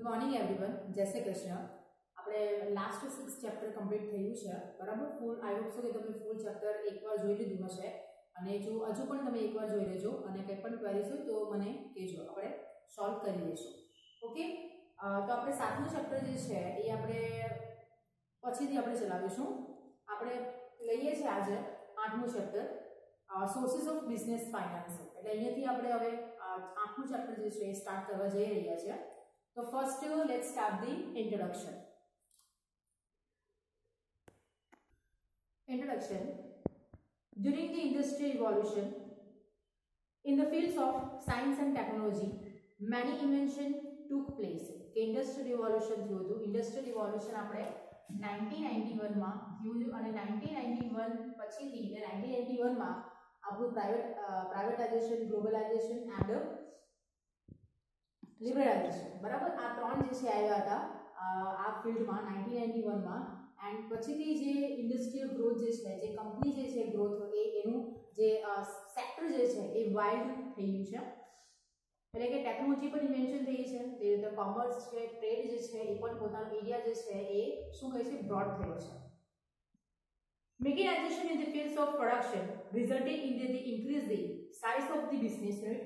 Morning everyone, જય શ્રી કૃષ્ણ. આપણે last 6 chapter complete થયું છે, બરાબર. ફૂલ આઈ હોપ સો કે તમે ફૂલ ચેપ્ટર એકવાર જોઈ લીધું હશે, અને જો હજુ પણ તમે એકવાર જોઈ લેજો અને કંઈ પણ ક્વેરીઝ હોય તો મને કહેજો, આપણે સોલ્વ કરી લઈશું. ઓકે, તો આપણે 7મું ચેપ્ટર જે છે એ આપણે પછીથી આપણે ચલાવીશું. આપણે લઈએ છીએ આજે 8મું chapter, sources of business finance. એટલે અહીંયાથી આપણે હવે 8મું ચેપ્ટર જે છે એ સ્ટાર્ટ કરવા જઈ રહ્યા છીએ. So first let's start the introduction. During the industrial revolution, in the fields of science and technology, many inventions took place. Industrial revolution થયું હતું. Industrial revolution આપણે 1991 માં થયું અને 1991 પછીથી એટલે 1991 માં આપણું privatization, globalization and લિબરલાઇઝેશન, બરાબર. આ ત્રણ જે છે આવ્યા હતા આ ફિલ્ડમાં 1991 માં. એન્ડ પછીથી જે ઇન્ડસ્ટ્રીયલ ગ્રોથ જે છે, જે કંપની જે છે ગ્રોથ, એનું જે સેક્ટર જે છે એ વાઇડ થઈ ગયું છે. એટલે કે ટેકનોલોજી પણ ઇન્વેન્શન થઈ છે, તે રીતે કોમર્સ છે, ટ્રેડ જે છે એ પણ પોતાનો એરિયા જે છે એ શું કહે છે બ્રોડ થયો છે. Mechanization in the fields of production resulted in the increase the size of the business unit.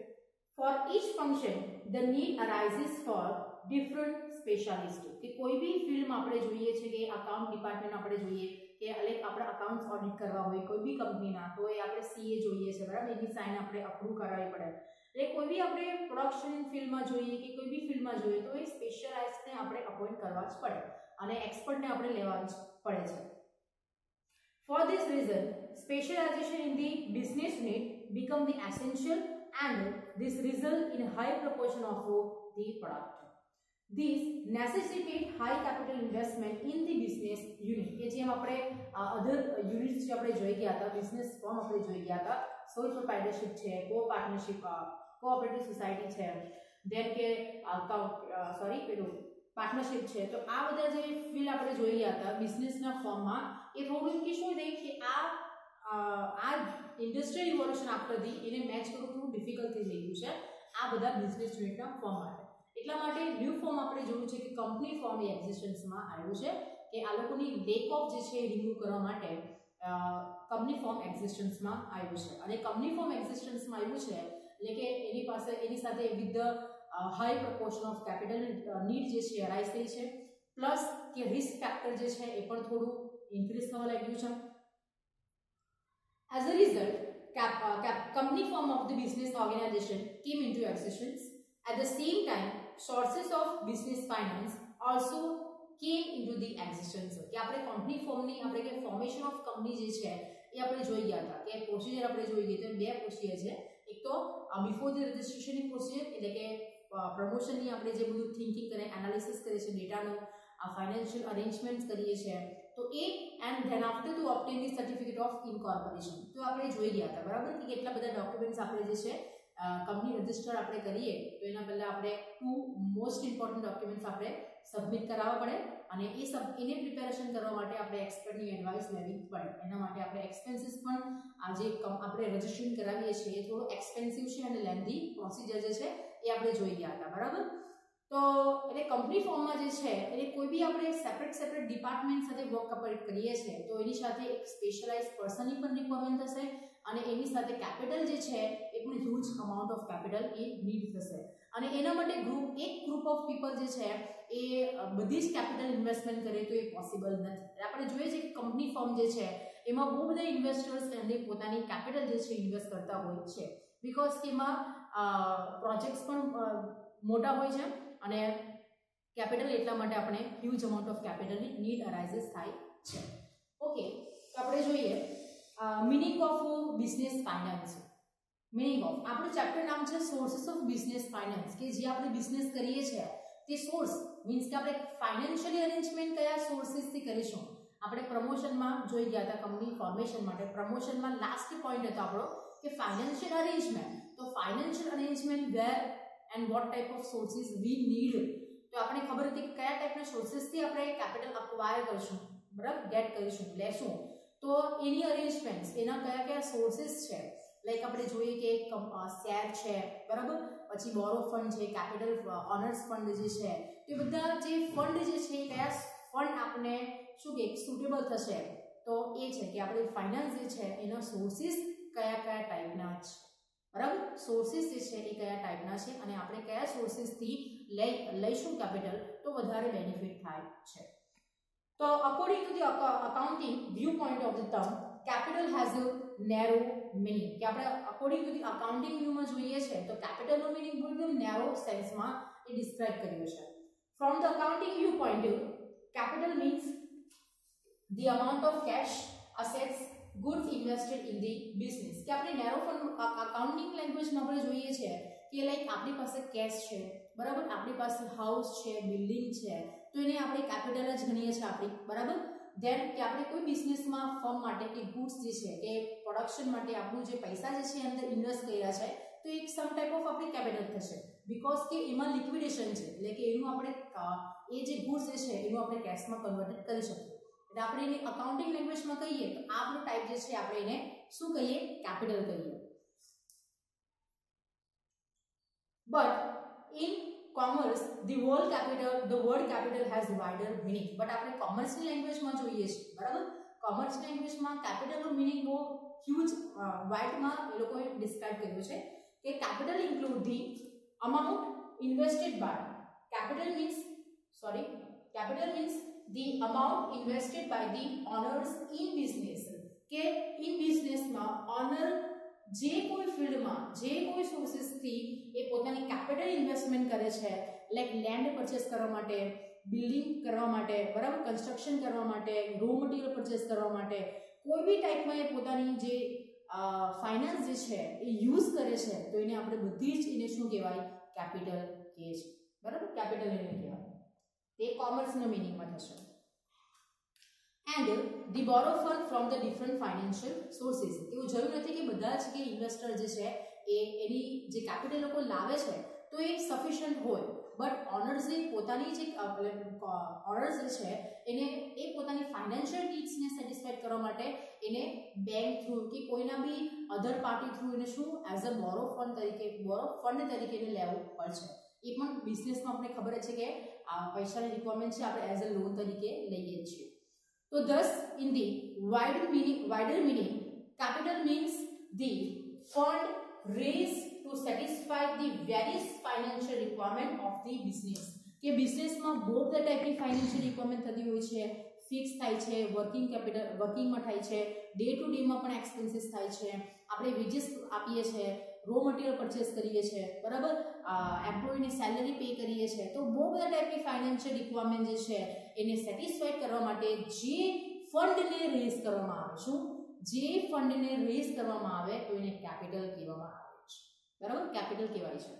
For each function, the need arises for different specialists. કે કોઈ બી ફિલ્ડમાં આપણે જોઈએ છે કે અકાઉન્ટ ડિપાર્ટમેન્ટ આપણે જોઈએ કે લાઈક આપણે અકાઉન્ટ્સ ઓડિટ કરવા હોય કોઈ બી કંપનીના, તો એ આપણે સીએ જોઈએ છે, બરાબર. એની સાઇન આપણે અપ્રૂવ કરાવવી પડે. એટલે કોઈ બી આપણે પ્રોડક્શન ફિલ્ડમાં જોઈએ કે કોઈ બી ફિલ્ડમાં જોઈએ તો એ સ્પેશિયલાઇઝને આપણે અપોઇન્ટ કરવા જ પડે અને એક્સપર્ટને આપણે લેવા જ પડે છે. For this reason, specialization in the business unit become the essential, and this result in a high proportion of the product. This necessitate high capital investment in the business unit. કે જેમ આપણે અધર યુનિટ્સ જે આપણે જોઈ ગયા હતા, business form આપણે જોઈ ગયા હતા, સોલ પ્રોપ્રાઇટરશિપ છે, કો પાર્ટનરશિપ, કોઓપરેટિવ સોસાયટી છે, ધેન કે પાર્ટનરશિપ છે. તો આ બધા જે ફિલ્ડ આપણે જોઈ ગયા હતા બિઝનેસના ફોર્મમાં, એ થોડું કે શું થઈ કે આ ઇન્ડસ્ટ્રીયલ રિવોલ્યુશન આફ્ટરથી એને મેચ કરવું થોડું ડિફિકલ્ટ થઈ ગયું છે આ બધા બિઝનેસ યુનિટના ફોર્મ માટે. એટલા માટે ન્યૂ ફોર્મ આપણે જોયું છે કે કંપની ફોર્મ એ એક્ઝિસ્ટન્સમાં આવ્યું છે, કે આ લોકોની લેક ઓફ જે છે એ રિમૂવ કરવા માટે કંપની ફોર્મ એક્ઝિસ્ટન્સમાં આવ્યું છે. અને કંપની ફોર્મ એક્ઝિસ્ટન્સમાં આવ્યું છે એટલે કે એની સાથે with the high proportion of capital need જે છે રાઇઝ થઈ છે, પ્લસ કે રિસ્ક ફેક્ટર જે છે એ પણ થોડું ઇન્ક્રીઝ થવા લાગ્યું છે. As a result, company form of the business organization came into existence. At the same time, sources of business finance also came into the existence. કે આપણે કંપની ફોર્મની આપણે કે ફોર્મેશન ઓફ કંપની જે છે એ આપણે જોઈ ગયા હતા કે પ્રોસિજર આપણે જોઈ ગઈ. તો બે પ્રોસિજર છે. એક તો બિફોર ધ રજિસ્ટ્રેશનની પ્રોસિજર, એટલે કે પ્રમોશનની આપણે જે બધું થિંકિંગ કરે, એનાલિસિસ કરીએ છીએ, ડેટાનો ફાઇનાન્શિયલ અરેન્જમેન્ટ્સ કરીએ છીએ, તો એ and then after to obtain the certificate of incorporation. તો આપણે જોઈ ગયા હતા, બરાબર, કે કેટલા બધા ડોક્યુમેન્ટ્સ આપણે જે છે કંપની રજિસ્ટર આપણે કરીએ તો એના પહેલાં આપણે 2 મોસ્ટ ઇમ્પોર્ટન્ટ ડોક્યુમેન્ટ્સ આપણે સબમિટ કરાવવા પડે, અને એને પ્રિપેરેશન કરવા માટે આપણે એક્સપર્ટની એડવાઇસ લેવી પડે. એના માટે આપણે એક્સપેન્સીસ પણ આજે આપણે રજિસ્ટ્રેશન કરાવીએ છીએ એ થોડું એક્સપેન્સિવ છે અને લેન્ધી પ્રોસિજર જે છે એ આપણે જોઈ ગયા હતા, બરાબર. તો એટલે કંપની ફોર્મમાં જે છે એટલે કોઈ બી આપણે સેપરેટ ડિપાર્ટમેન્ટ સાથે વર્ક કમ્પ્લીટ કરીએ છીએ તો એની સાથે એક સ્પેશિયલાઇઝ પર્સનની પણ રિક્વાયરમેન્ટ થશે, અને એની સાથે કેપિટલ જે છે એ પણ huge amount of capital A need થશે. અને એના માટે એક ગ્રુપ ઓફ પીપલ જે છે એ બધી જ કેપિટલ ઇન્વેસ્ટમેન્ટ કરે તો એ પોસિબલ નથી. આપણે જોઈએ છીએ કે કંપની ફર્મ જે છે એમાં બહુ બધા ઇન્વેસ્ટર્સ એમને પોતાની કેપિટલ જે છે ઇન્વેસ્ટ કરતા હોય છે, બિકોઝ કે એમાં પ્રોજેક્ટ્સ પણ મોટા હોય છે અને કેપિટલ એટલા માટે આપણે હ્યુજ અમાઉન્ટ ઓફ કેપિટલની નીડ અરાઇઝિસ થાય છે. ઓકે, તો આપણે જોઈએ meaning of business finance. Meaning of આપણું ચેપ્ટર નામ છે સોર્સિસ ઓફ બિઝનેસ ફાઇનાન્સ, કે જે આપણે બિઝનેસ કરીએ છીએ તે સોર્સ મીન્સ કે આપણે ફાઇનાન્શિયલી અરેન્જમેન્ટ કયા સોર્સિસથી કરીશું. આપણે પ્રમોશનમાં જોઈ ગયા હતા કંપની ફોર્મેશન માટે. પ્રમોશનમાં લાસ્ટ પોઈન્ટ હતો આપણો કે ફાઇનાન્શિયલ અરેન્જમેન્ટ. તો financial arrangement where and what type of sources we need. તો આપણે ખબર હતી કે કયા ટાઈપના સોર્સિસથી આપણે કેપિટલ અક્વાયર કરીશું, બરાબર, ગેટ કરીશું, લેશું. તો એની અરેન્જમેન્ટ્સ, એના કયા સોર્સિસ છે, લાઈક આપણે જોઈએ કે શેર છે, બરાબર, પછી બોરો ફંડ છે, કેપિટલ ઓનર્સ ફંડ જે છે, તો એ બધા જે ફંડ જે છે કયા ફંડ આપણે શું કે સુટેબલ થશે તો એ છે કે આપણે ફાઇનાન્સ જે છે એના સોર્સિસ કયા કયા ટાઈપના છે બરાબર સોર્સિસ જે છે એ કયા ટાઈપના છે અને આપણે કયા સોર્સિસથી લઈશું કેપિટલ તો વધારે બેનિફિટ થાય છે તો according to the accounting view point of the term capital has a narrow meaning કે આપણે અકોર્ડિંગ ટુ ધી અકાઉન્ટિંગ વ્યૂમાં જોઈએ છે તો કેપિટલનો મીનિંગ એકદમ નેરો સેન્સમાં એ ડિસ્ક્રાઇબ કર્યો છે from the accounting view point capital means the amount of cash assets goods invested in the business કે આપણે નેરો ફંડ અકાઉન્ટિંગ લેંગ્વેજમાં આપણે જોઈએ છે કે લાઈક આપણી પાસે કેશ છે બરાબર આપણી પાસે હાઉસ છે બિલ્ડિંગ છે તો એને આપણે કેપિટલ જ ગણીએ છીએ આપણી બરાબર ધેન કે આપણે કોઈ બિઝનેસમાં ફર્મ માટે કે ગુડ્સ જે છે કે પ્રોડક્શન માટે આપણું જે પૈસા જે છે અંદર ઇન્વેસ્ટ કર્યા છે તો એક સમ ટાઈપ ઓફ આપણી કેપિટલ થશે બીકોઝ કે એમાં લિક્વિડેશન છે એટલે કે એનું આપણે એ જે ગુડ્સ જે છે એનું આપણે કેશમાં કન્વર્ટ કરી શકીએ એટલે આપણે એને અકાઉન્ટિંગ લેંગ્વેજમાં કહીએ તો આ આપણું ટાઈપ જે છે આપણે એને શું કહીએ કેપિટલ કહીએ but in commerce the word capital has wider meaning but આપણે કોમર્સની લેંગ્વેજમાં જોઈએ છે બરાબર કોમર્સ લેંગ્વેજમાં કેપિટલનો મીનિંગ બહુ હ્યુજ વાઇડમાં એ લોકોએ ડિસ્ક્રાઇબ કર્યું છે કે capital include the amount invested by capital means the amount invested by the owners in business કે in business માં ઓનર જે કોઈ ફિલ્ડમાં જે કોઈ સોર્સિસ થી એ પોતાની કેપિટલ ઇન્વેસ્ટમેન્ટ કરે છે લાઈક લેન્ડ પરચેસ કરવા માટે બિલ્ડિંગ કરવા માટે બરાબર કન્સ્ટ્રક્શન કરવા માટે રો મટીરિયલ પરચેસ કરવા માટે કોઈ બી ટાઈપમાં એ પોતાની જે ફાઇનાન્સ જે છે એ યુઝ કરે છે તો એને આપણે બધી જ એને શું કહેવાય કેપિટલ કહે છે બરાબર કેપિટલ એને કહેવાય તે કોમર્સનો મિનિંગમાં થશે and the borrow fund from the different financial sources એવું જરૂર નથી કે બધા જ કે ઇન્વેસ્ટર જે છે એની જે કેપિટલ લોકો લાવે છે તો એ સફિશિયન્ટ હોય બટ ઓનર્સ જે પોતાની જે ઓનર્સ જે છે એને એ પોતાની ફાઇનાન્શિયલ નીડ્સને સેટિસ્ફાઈડ કરવા માટે એને બેંક થ્રુ કે કોઈના બી અધર પાર્ટી થ્રુ એને શું એઝ અ બોરો ફંડ તરીકે એને લેવું પડશે એ પણ બિઝનેસમાં આપણે ખબર છે કે આ પૈસાની રિક્વાયરમેન્ટ છે આપણે એઝ અ લોન તરીકે લઈએ છીએ તો thus in the wider meaning capital means the fund raised to satisfy the various financial requirement of the business કે બિઝનેસમાં બહુ બધા ટાઈપની ફાઇનાન્શિયલ રિક્વાયરમેન્ટ થતી હોય છે ફિક્સ થાય છે વર્કિંગ કેપિટલ વર્કિંગમાં થાય છે ડે ટુ ડેમાં પણ એક્સપેન્સીસ થાય છે આપણે વેજીસ આપીએ છીએ રો મટીરિયલ પરચેસ કરીએ છીએ બરાબર એમ્પ્લોયની સેલરી પે કરીએ છીએ તો બહુ બધા ટાઈપની ફાઇનાન્શિયલ રિક્વાયરમેન્ટ જે છે એને સેટિસ્ફાઈડ કરવા માટે જે ફંડને રેઝ કરવામાં આવે શું જે ફંડને રેઝ કરવામાં આવે તો એને કેપિટલ કહેવામાં આવે છે બરાબર કેપિટલ કહેવાય છે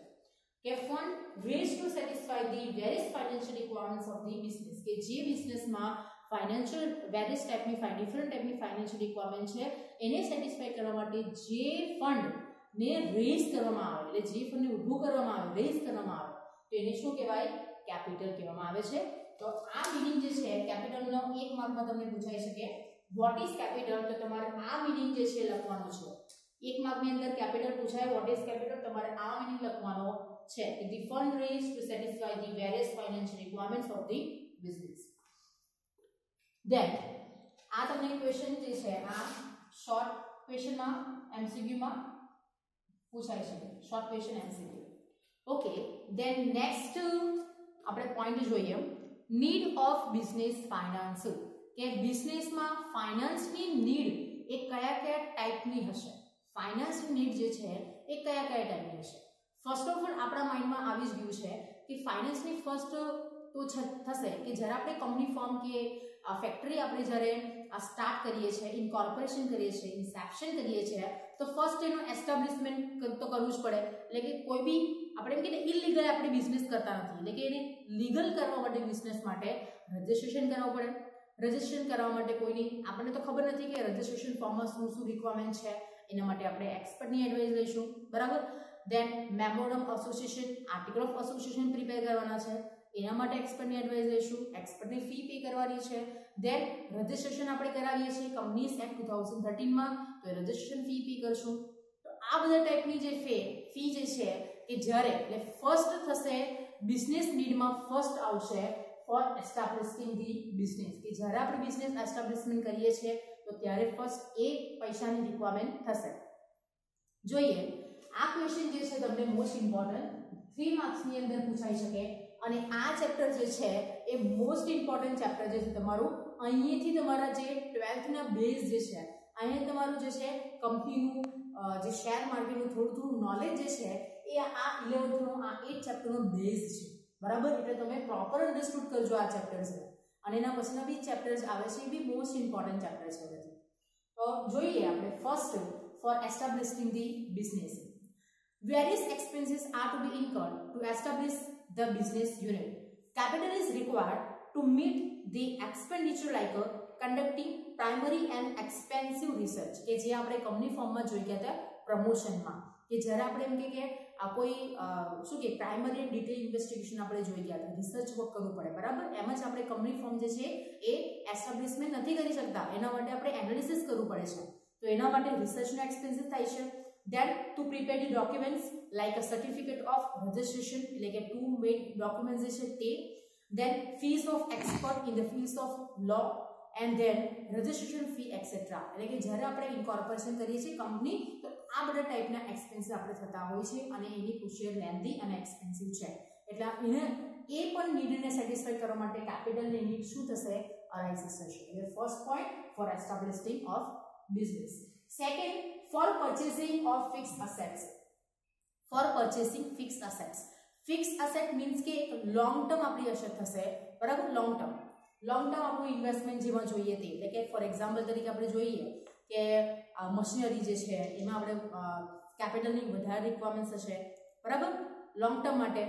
કે fund raise to satisfy the various financial requirements of the business કે જે બિઝનેસમાં ફાઇનાન્શિયલ વેરિયસ ટાઈપની ડિફરન્ટ ટાઈપની ફાઇનાન્શિયલ રિક્વાયરમેન્ટ છે એને સેટિસ્ફાય કરવા માટે જે ફંડને રેઝ કરવામાં આવે એટલે જે ફંડને ઊભું કરવામાં આવે રેઝ કરવામાં આવે તો એને શું કહેવાય કેપિટલ કહેવામાં આવે છે તો આ મીનિંગ જે છે કેપિટલનો એક માર્કમાં તમને પૂછાઈ શકે વોટ ઇઝ કેપિટલ તો તમારે આ મીનિંગ જે છે લખવાનું છે એક માર્કની અંદર કેપિટલ પૂછાય વોટ ઇઝ કેપિટલ તમારે આ મીનિંગ લખવાનો છે કે the fund raise to satisfy the various financial requirements of the business then આ તમને ક્વેશ્ચન જે છે આ શોર્ટ ક્વેશ્ચનમાં એમસીક્યુમાં પૂછાય છે short question MCQ okay then next આપણે પોઈન્ટ જોઈએ નીડ ઓફ બિઝનેસ ફાઇનાન્સ કે બિઝનેસમાં ફાઇનાન્સની નીડ એ કયા કયા ટાઈપની હશે ફાઇનાન્સની નીડ જે છે એ કયા કયા ટાઈપની હશે ફર્સ્ટ ઓફ ઓલ આપણા માઇન્ડમાં આવી જ ગયું છે કે ફાઇનાન્સની ફર્સ્ટ તો થશે કે જ્યારે આપણે કંપની ફોર્મ કે ફેક્ટરી આપણે જ્યારે સ્ટાર્ટ કરીએ છીએ ઇન્કોર્પોરેશન કરીએ છીએ ઇન્સેપ્શન કરીએ છીએ તો ફર્સ્ટ એનું એસ્ટાબ્લિશમેન્ટ તો કરવું જ પડે એટલે કે કોઈ બી આપણે એમ કે ઇલીગલ આપણે બિઝનેસ કરતા નથી એટલે કે એને લીગલ કરવા માટે બિઝનેસ માટે રજિસ્ટ્રેશન કરાવવું પડે રજિસ્ટ્રેશન કરવા માટે કોઈની આપણને તો ખબર નથી કે રજિસ્ટ્રેશન ફોર્મમાં શું રિક્વાયરમેન્ટ છે એના માટે આપણે એક્સપર્ટની એડવાઇસ લઈશું બરાબર then memorandum association article of association prepare કરવાના છે એના માટે એક્સપર્ટની એડવાઇસ લઈશું એક્સપર્ટની ફી પે કરવાની છે ધેન રજિસ્ટ્રેશન આપણે કરાવીએ છીએ કંપનીઝ એક્ટ 2013માં તો રજિસ્ટ્રેશન ફી પે કરશું તો આ બધા ટાઈપની જે ફી જે છે કે જ્યારે એટલે ફર્સ્ટ થશે બિઝનેસ નીડમાં ફર્સ્ટ આવશે ફોર એસ્ટાબ્લિશિંગ ધી બિઝનેસ, કે જ્યારે આપણે બિઝનેસ એસ્ટાબ્લિશમેન્ટ કરીએ છીએ તો ત્યારે ફર્સ્ટ એ પૈસાની રિક્વાયરમેન્ટ થશે. જોઈએ આ ક્વેશ્ચન જે છે તમને મોસ્ટ ઇમ્પોર્ટન્ટ 3 માર્ક્સની અંદર પૂછાઈ શકે અને આ ચેપ્ટર જે છે એ મોસ્ટ ઇમ્પોર્ટન્ટ ચેપ્ટર જે છે તમારું. અહીંયાથી તમારા જે 12th ના બેઝ જે છે અહીંયા તમારું જે છે કંપનીનું જે શેર માર્કેટનું થોડું નોલેજ જે છે એ આ 11th નો આ 8 ચેપ્ટરનો બેઝ છે, બરાબર. એટલે તમે પ્રોપર અન્ડરસ્ટુડ કરજો આ ચેપ્ટર્સ અને એના પછીના બી ચેપ્ટર્સ આવે છે એ બી મોસ્ટ ઇમ્પોર્ટન્ટ ચેપ્ટર છે બધી. તો જોઈએ આપણે first for establishing the business. Various expenses are to be incurred to establish the business unit. Capital is required to meet the expenditure like conducting primary and expensive research, કે જે આપણે company ફોર્મમાં જોઈ ગયા હતા પ્રમોશનમાં, કે જ્યારે આપણે એમ કે આ કોઈ શું કે પ્રાઇમરી એન્ડ ડિટેલ ઇન્વેસ્ટિગેશન આપણે જોઈ ગયા હતા, રિસર્ચ વર્ક કરવું પડે, બરાબર. એમ જ આપણે કંપની ફોર્મ જે છે એ એસ્ટાબ્લિશમેન્ટ નથી કરી શકતા, એના માટે આપણે એનાલિસિસ કરવું પડે છે, તો એના માટે રિસર્ચનો એક્સપેન્સિસ થાય છે. Then to prepare the documents like a certificate of registration, એટલે કે 2 main documents જે છે તે, then fees of expert in the fields of law and then registration fee etc. એટલે કે જ્યારે આપણે ઇન્કોર્પોરેશન કરીએ છીએ કંપની તો આ બધા ટાઈપના એક્સપેન્સિસ આપણે થતા હોય છે અને એની પ્રોસિજર લેન્ધી અને એક્સપેન્સિવ છે. એટલે એને એ પણ નીડને સેટિસ્ફાઈ કરવા માટે કેપિટલની નીડ શું થશે, અરાઇઝ થશે. એટલે first point for establishing of business. Second, for purchasing of fixed assets. For purchasing fixed assets. Fixed asset means કે long term આપણી અસેટ થશે, બરાબર. long term આપણું ઇન્વેસ્ટમેન્ટ જેમાં જોઈએ તે, એટલે કે ફોર એક્ઝામ્પલ તરીકે આપણે જોઈએ કે મશીનરી જે છે એમાં આપણે કેપિટલની વધારે રિક્વાયરમેન્ટ હશે, બરાબર. લોંગ ટર્મ માટે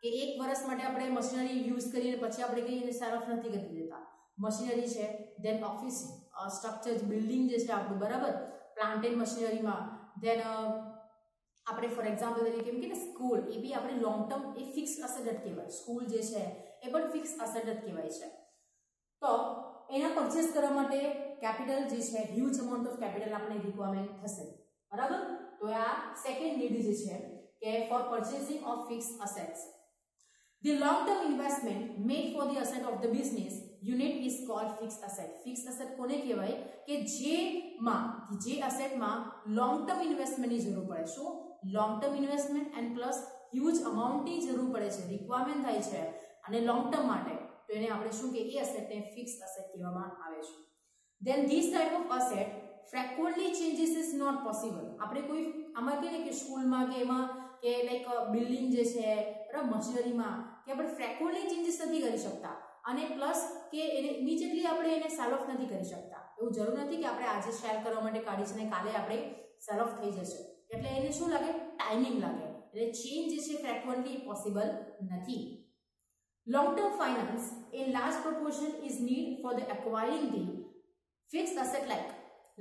કે 1 વર્ષ માટે આપણે મશીનરી યુઝ કરીને પછી આપણે કઈ એને સેલ ઓફ નથી કરી દેતા. મશીનરી છે, દેન ઓફિસ સ્ટ્રક્ચર બિલ્ડિંગ જે છે આપણું, બરાબર, પ્લાન્ટ એન્ડ મશીનરીમાં, દેન આપણે ફોર એક્ઝામ્પલ તરીકે એમ કે સ્કૂલ, એ બી આપણે લોંગ ટર્મ એ ફિક્સ અસેટ જ કહેવાય. સ્કૂલ જે છે એ પણ ફિક્સ અસેટ જ કહેવાય છે. તો એના પરચેસ કરવા માટે કેપિટલ જે છે હ્યુજ અમાઉન્ટ ઓફ કેપિટલ આપણે રિક્વાયરમેન્ટ થશે, બરાબર. તો આ સેકન્ડ નીડ જે છે કે for purchasing of fix assets. The long term investment made for the asset of the business unit is called fixed asset. Fixed asset કોને કહેવાય કે જે અસેટમાં લોંગ ટર્મ ઇન્વેસ્ટમેન્ટની જરૂર પડે. શું? Long term investment and plus huge અમાઉન્ટની જરૂર પડે છે, રિક્વાયરમેન્ટ થાય છે અને લોંગ ટર્મ માટે, તો એને આપણે શું કે એ અસેટને ફિક્સ્ડ અસેટ કહેવામાં આવે છે. Then this type of asset frequently changes is not possible. આપણે કોઈ આમાં કહીએ કે સ્કૂલમાં કે એમાં કે લાઈક બિલ્ડિંગ જે છે, બરાબર, મશીનરીમાં કે આપણે ફ્રેક્વન્ટલી ચેન્જીસ નથી કરી શકતા અને પ્લસ કે એને ઇમિડિયેટલી આપણે એને સેલ ઓફ નથી કરી શકતા. એવું જરૂર નથી કે આપણે આજે સેલ કરવા માટે કાઢી છે ને કાલે આપણે સેલ ઓફ થઈ જશે, એટલે એને શું લાગે, ટાઈમિંગ લાગે, એટલે ચેન્જ જે છે ફ્રેક્વન્ટલી પોસિબલ નથી. Long term finance in large proportion is need for the acquiring the fixed asset like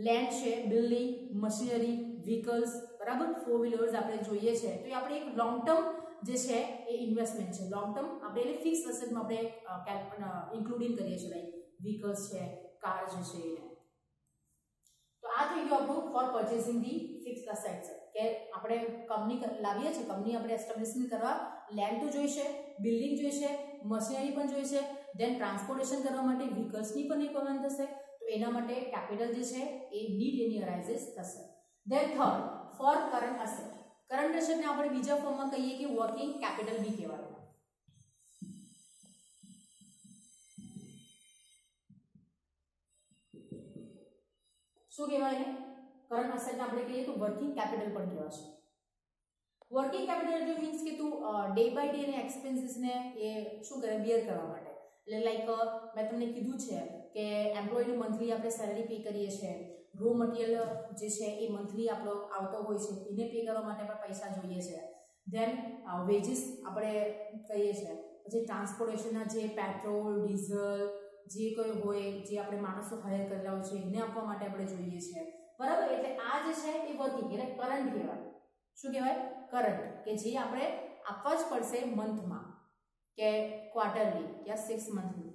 land છે, બિલ્ડિંગ, મશીનરી, વ્હીકલ્સ, બરાબર, 4 વ્હીલર્સ આપણે જોઈએ છે, તો એ આપણે એક લોંગ ટર્મ જે છે એ ઇન્વેસ્ટમેન્ટ છે. લોંગ ટર્મ આપણે એટલે ફિક્સ અસેટમાં આપણે ઇન્ક્લુડિંગ કરીએ છીએ, લાઈક વ્હીકલ્સ છે, કાર જે છે એને. તો આ થઈ ગયું આપણું for purchasing the fix assets, કે આપણે કંપની લાવીએ છીએ, કંપની આપણે એસ્ટાબ્લિશમેન્ટ કરવા લેન્ડ તો જોઈશે, બિલ્ડિંગ જોઈશે, મશીનરી પણ જોઈશે, દેન ટ્રાન્સપોર્ટેશન કરવા માટે વ્હીકલ્સની પણ રિક્વાયરમેન્ટ થશે, તો એના માટે કેપિટલ જે છે એ નીડ એની અરાઇઝિસ થશે. Then third, for current asset. Current અસેટને આપણે બીજા ફોર્મમાં કહીએ કે વર્કિંગ કેપિટલ બી કહેવાય. શું કહેવાય એને? કરંટ અસેટને આપણે કહીએ તો વર્કિંગ કેપિટલ પણ કહેવાય છે. વર્કિંગ કેપિટલ એટલે મીન્સ કે તું ડે બાય ડે ના એક્સપેન્સીસને એ શું કરે, બિયર કરવા માટે. એટલે લાઈક મેં તમને કીધું છે કે એમ્પ્લોયનું મંથલી આપણે સેલરી પે કરીએ છીએ, રો મટીરિયલ જે છે એ મંથલી આપણો આવતો હોય છે, એને પે કરવા માટે પણ પૈસા જોઈએ છે. દેન વેજીસ આપણે કહીએ છીએ, પછી ટ્રાન્સપોર્ટેશનના જે પેટ્રોલ, ડીઝલ જે કોઈ હોય, જે આપણે માણસો હાયર કરેલા હોય છે એને આપવા માટે આપણે જોઈએ છે, બરાબર. એટલે આ જે છે એ વર્કિંગ એટલે કરંટ કહેવાય. શું કહેવાય? કરંટ, કે જે આપણે આપવા જ પડશે મંથમાં કે quarterly yeah 6 monthly.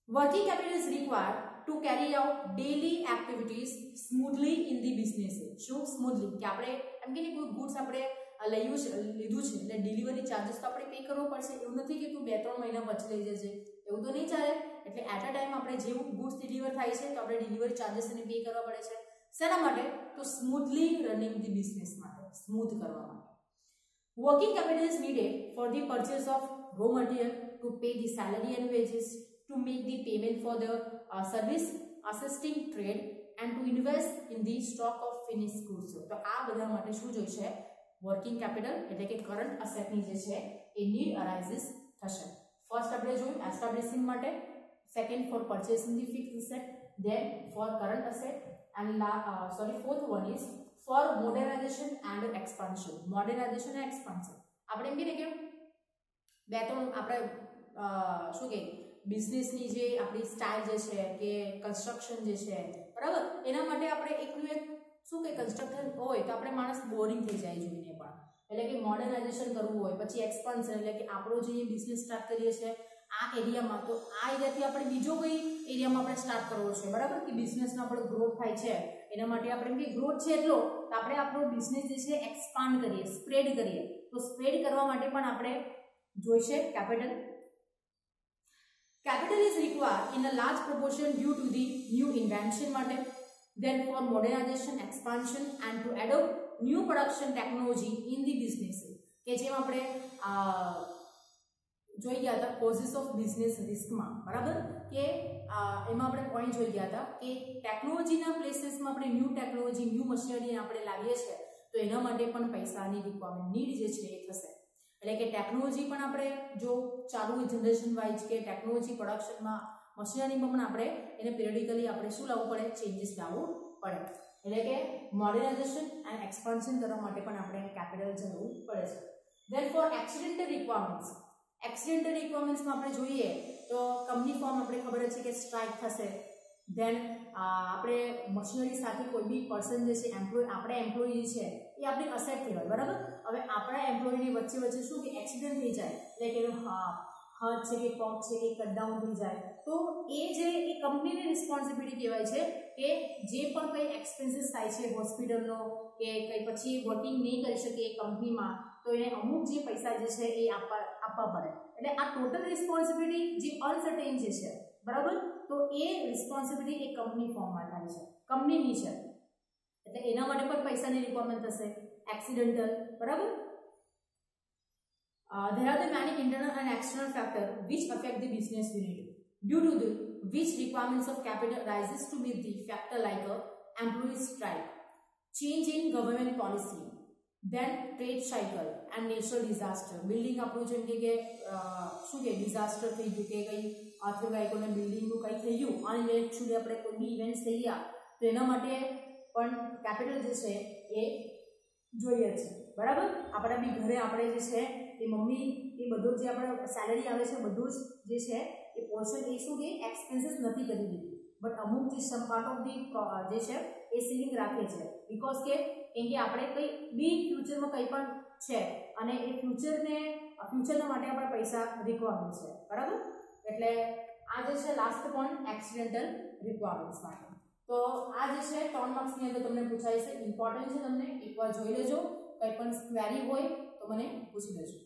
Working capital is required to carry out daily activities smoothly in the business. શું સ્મૂથલી? કે આપણે એમ કે કોઈ ગુડ્સ આપણે લીધું છે એટલે ડિલિવરી ચાર્जेस તો આપણે પે કરવો પડશે. એવું નથી કે તું 2-3 મહિના પછી લઈ જજે, એવું તો નહીં ચાલે. એટલે એટ અ ટાઈમ આપણે જેવું ગુડ્સ ડિલિવર થાય છે તો આપણે ડિલિવરી ચાર્जेस એને પે કરવા પડે છે. શેના માટે? તો સ્મૂથલી રનિંગ ધી બિઝનેસ માટે, સ્મૂથ કરવા માટે. Working capital is needed for the purchase of raw material, to pay the salary and wages, to make the payment for the service, assisting trade, and to invest in the stock of finished goods. તો આ બધા માટે શું જોઈશે? Working capital એટલે કે current અસેટની જે છે એ નીડ અરાઇઝિસ થશે. ફર્સ્ટ આપણે જોયું એસ્ટાબ્લિશિંગ માટે, second for purchasing the fixed asset, then for current asset, and fourth one is for modernisation and expansion. Modernisation and expansion આપણે એમ કહીએ કે 2-3 આપણે શું કે બિઝનેસની જે આપણી સ્ટાઇલ જે છે કે કન્સ્ટ્રક્શન જે છે બરાબર, એના માટે આપણે એકલું એક શું કે કન્સ્ટ્રક્શન હોય તો આપણે માણસ બોરિંગ થઈ જાય જોઈને. પણ એટલે કે મોડર્નાઇઝેશન કરવું હોય, પછી એક્સપાન્શન એટલે કે આપણો જે બિઝનેસ સ્ટાર્ટ કરીએ છીએ આ એરિયામાં, તો આ એરિયાથી આપણે બીજો કઈ એરિયામાં આપણે સ્ટાર્ટ કરવો છે બરાબર, કે બિઝનેસનો આપણો ગ્રોથ થાય છે. એના માટે આપણે કે ગ્રોથ છે એટલો તો આપણે આપણો બિઝનેસ જે છે એક્સપાન્ડ કરીએ, સ્પ્રેડ કરીએ. તો સ્પ્રેડ કરવા માટે પણ આપણે જોઈશે capital. Capital is required in a large proportion due to the new invention માટે, then for modernization, expansion and to adopt new production technology in the business. કે જેમ આપણે જોઈ ગયા હતા કોઝિસ ઓફ બિઝનેસ રિસ્કમાં બરાબર, કે એમાં આપણે પોઈન્ટ જોઈ ગયા હતા કે ટેકનોલોજીના પ્લેસીસમાં આપણે ન્યૂ ટેકનોલોજી, ન્યૂ મશીનરી આપણે લાવીએ છીએ તો એના માટે પણ પૈસાની રિક્વાયરમેન્ટ, નીડ જે છે એ થશે. એટલે કે ટેકનોલોજી પણ આપણે જો ચાલુ જનરેશન વાઇઝ કે ટેકનોલોજી પ્રોડક્શનમાં મશીનરીમાં પણ આપણે એને પિરિયડિકલી આપણે શું લાવવું પડે? ચેન્જીસ લાવવું પડે. એટલે કે મોડર્નાઇઝેશન એન્ડ એક્સપાન્શન કરવા માટે પણ આપણે કેપિટલ જરૂર પડે છે. Then for accidental requirements, accidental રિક્વાયરમેન્ટ્સમાં આપણે જોઈએ તો કંપની ફોર્મ આપણે ખબર છે કે સ્ટ્રાઇક થશે. ધેન આપણે મશીનરી સાથે કોઈ બી પર્સન જે છે આપણા એમ્પ્લોયી છે એ આપણી અસેટ કહેવાય બરાબર. હવે આપણા એમ્પ્લોયીની વચ્ચે શું કે એક્સિડન્ટ થઈ જાય એટલે કે હાથ છે કે પગ છે કે કટડાઉન થઈ જાય તો એ જે એ કંપનીની રિસ્પોન્સિબિલિટી કહેવાય છે કે જે પણ કંઈ એક્સપેન્સીસ થાય છે હોસ્પિટલનો કે કંઈ પછી વર્કિંગ નહીં કરી શકે એ કંપનીમાં તો એને અમુક જે પૈસા જે છે એ આપવા પડે. એટલે આ ટોટલ રિસ્પોન્સિબિલિટી જે અનસર્ટેન જે છે બરાબર, તો એ રિસ્પોન્સિબિલિટી એ કંપની ફોર્મમાં થાય છે, કંપનીની છે. એટલે એના માટે પણ પૈસાની રિક્વાયરમેન્ટ થશે એક્સિડેન્ટલ બરાબર. There are the many internal and external factors which affect the business unit, due to the which requirements of capital rises to meet the factor like a employee strike, change in government policy, then trade cycle and natural disaster. Building આપણું જેમ કે શું કે disaster થઈ ગયું કે કંઈ અર્થક્વેકને બિલ્ડિંગનું કંઈ થઈ ગયું અને એકચ્યુઅલી આપણે કોઈ બી ઇવેન્ટ્સ થઈ ગયા તો એના માટે પણ કેપિટલ જે છે એ જોઈએ છે બરાબર. આપણા બી ઘરે આપણે જે છે એ મમ્મી એ બધું જે આપણે સેલરી આવે છે બધું જ જે છે એ પોર્શન એ શું કે એક્સપેન્સીસ નથી કરી દીધી, બટ અમુક જે સમ પાર્ટ ઓફ ધી જે છે એ સેવિંગ રાખે છે. બીકોઝ કે કેમ કે આપણે કંઈ બી ફ્યુચરમાં કંઈ પણ છે અને એ ફ્યુચરના માટે આપણે પૈસા રિક્વાયરમેન્ટ છે બરાબર. એટલે આ જે છે લાસ્ટ પોઈન્ટ એક્સિડેન્ટલ રિક્વાયરમેન્ટ્સ માટે. તો આ જે છે 3 માર્ક્સની અંદર તમને પૂછાય છે, ઇમ્પોર્ટન્ટ છે, તમને એકવાર જોઈ લેજો. કંઈ પણ ક્વેરી હોય તો મને પૂછી લેજો.